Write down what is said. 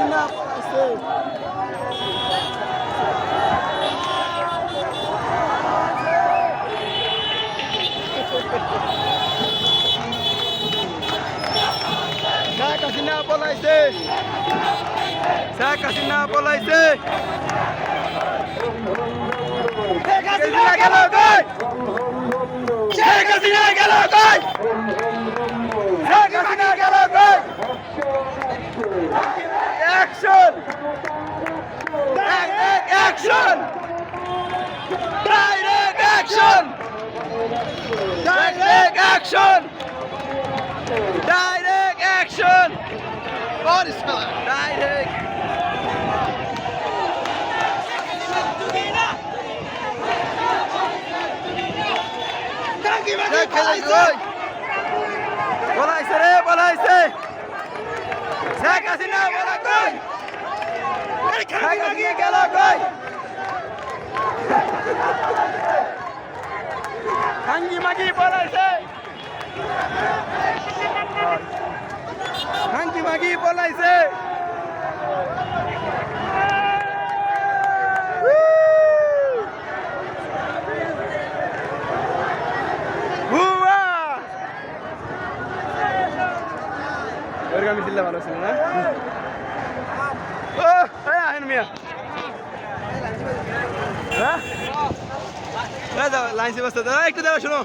হাসিনা আছে শেখ হাসিনা পলাইছে শেখ হাসিনা পলাইছে শেখ হাসিনা গেল কই শেখ হাসিনা গেল কই শেখ হাসিনা গেল কই action action direct action direct action direct action direct বলাইছে রে বলাইছে শেখ হাসিনা বলা কই শেখ হাসিনা গেল কই খাঙ্গি মাগি বলাইছে খাঙ্গি মাগি বলাইছে আমি দিল্লা ভালো ছিল না ও হ্যাঁ আহেন মিয়া হ্যাঁ লাইন সে বসতে একটু দেওয়া শোনো